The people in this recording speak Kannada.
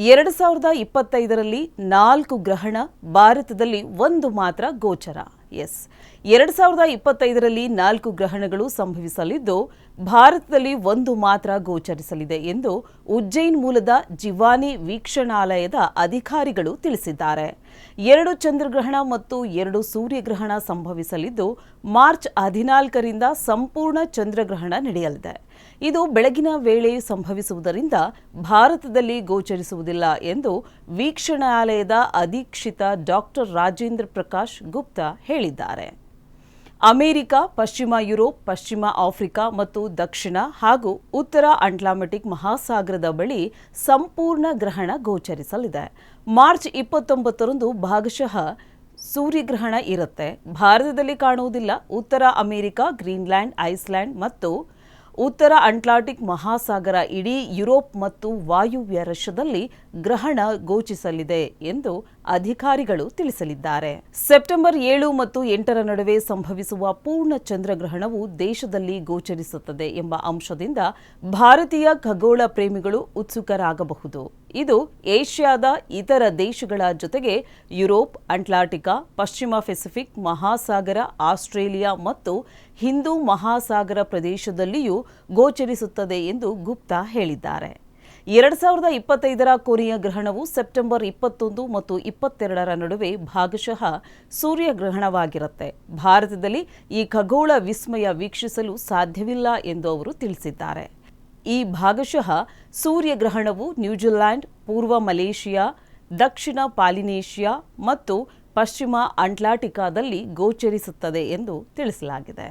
2025ರಲ್ಲಿ 4 ಗ್ರಹಣ, ಭಾರತದಲ್ಲಿ 1 ಮಾತ್ರ ಗೋಚರ. 2025ರಲ್ಲಿ 4 ಗ್ರಹಣಗಳು ಸಂಭವಿಸಲಿದ್ದು, ಭಾರತದಲ್ಲಿ 1 ಮಾತ್ರ ಗೋಚರಿಸಲಿದೆ ಎಂದು ಉಜ್ಜೈನ್ ಮೂಲದ ಜಿವಾನಿ ವೀಕ್ಷಣಾಲಯದ ಅಧಿಕಾರಿಗಳು ತಿಳಿಸಿದ್ದಾರೆ. 2 ಚಂದ್ರಗ್ರಹಣ ಮತ್ತು 2 ಸೂರ್ಯಗ್ರಹಣ ಸಂಭವಿಸಲಿದ್ದು, ಮಾರ್ಚ್ 14ರಿಂದ ಸಂಪೂರ್ಣ ಚಂದ್ರಗ್ರಹಣ ನಡೆಯಲಿದೆ. ಇದು ಬೆಳಗಿನ ವೇಳೆ ಸಂಭವಿಸುವುದರಿಂದ ಭಾರತದಲ್ಲಿ ಗೋಚರಿಸುವುದಿಲ್ಲ ಎಂದು ವೀಕ್ಷಣಾಲಯದ ಅಧೀಕ್ಷಿತ ಡಾಕ್ಟರ್ ರಾಜೇಂದ್ರ ಪ್ರಕಾಶ್ ಗುಪ್ತಾ ಹೇಳಿದ್ದಾರೆ. ಅಮೆರಿಕ, ಪಶ್ಚಿಮ ಯುರೋಪ್, ಪಶ್ಚಿಮ ಆಫ್ರಿಕಾ ಮತ್ತು ದಕ್ಷಿಣ ಹಾಗೂ ಉತ್ತರ ಅಟ್ಲಾಂಟಿಕ್ ಮಹಾಸಾಗರದ ಬಳಿ ಸಂಪೂರ್ಣ ಗ್ರಹಣ ಗೋಚರಿಸಲಿದೆ. ಮಾರ್ಚ್ 29ರಂದು ಭಾಗಶಃ ಸೂರ್ಯಗ್ರಹಣ ಇರುತ್ತೆ. ಭಾರತದಲ್ಲಿ ಕಾಣುವುದಿಲ್ಲ. ಉತ್ತರ ಅಮೆರಿಕ, ಗ್ರೀನ್ಲ್ಯಾಂಡ್, ಐಸ್ಲ್ಯಾಂಡ್ ಮತ್ತು ಉತ್ತರ ಅಟ್ಲಾಂಟಿಕ್ ಮಹಾಸಾಗರ, ಇಡೀ ಯುರೋಪ್ ಮತ್ತು ವಾಯುವ್ಯ ರಷ್ಯಾದಲ್ಲಿ ಗ್ರಹಣ ಗೋಚರಿಸಲಿದೆ ಎಂದು ಅಧಿಕಾರಿಗಳು ತಿಳಿಸಲಿದ್ದಾರೆ. ಸೆಪ್ಟೆಂಬರ್ 7 ಮತ್ತು 8ರ ನಡುವೆ ಸಂಭವಿಸುವ ಪೂರ್ಣ ಚಂದ್ರಗ್ರಹಣವು ದೇಶದಲ್ಲಿ ಗೋಚರಿಸುತ್ತದೆ ಎಂಬ ಅಂಶದಿಂದ ಭಾರತೀಯ ಖಗೋಳ ಪ್ರೇಮಿಗಳು ಉತ್ಸುಕರಾಗಬಹುದು. ಇದು ಏಷ್ಯಾದ ಇತರ ದೇಶಗಳ ಜೊತೆಗೆ ಯುರೋಪ್, ಅಟ್ಲಾಂಟಿಕಾ, ಪಶ್ಚಿಮ ಪೆಸಿಫಿಕ್ ಮಹಾಸಾಗರ, ಆಸ್ಟ್ರೇಲಿಯಾ ಮತ್ತು ಹಿಂದೂ ಮಹಾಸಾಗರ ಪ್ರದೇಶದಲ್ಲಿಯೂ ಗೋಚರಿಸುತ್ತದೆ ಎಂದು ಗುಪ್ತಾ ಹೇಳಿದ್ದಾರೆ. 2025ರ ಕೊನೆಯ ಗ್ರಹಣವು ಸೆಪ್ಟೆಂಬರ್ 21 ಮತ್ತು 22ರ ನಡುವೆ ಭಾಗಶಃ ಸೂರ್ಯಗ್ರಹಣವಾಗಿರುತ್ತೆ. ಭಾರತದಲ್ಲಿ ಈ ಖಗೋಳ ವಿಸ್ಮಯ ವೀಕ್ಷಿಸಲು ಸಾಧ್ಯವಿಲ್ಲ ಎಂದು ಅವರು ತಿಳಿಸಿದ್ದಾರೆ. ಈ ಭಾಗಶಃ ಸೂರ್ಯಗ್ರಹಣವು ನ್ಯೂಜಿಲೆಂಡ್, ಪೂರ್ವ ಮಲೇಷಿಯಾ, ದಕ್ಷಿಣ ಪಾಲಿನೇಷಿಯಾ ಮತ್ತು ಪಶ್ಚಿಮ ಅಟ್ಲಾಂಟಿಕಾದಲ್ಲಿ ಗೋಚರಿಸುತ್ತದೆ ಎಂದು ತಿಳಿಸಲಾಗಿದೆ.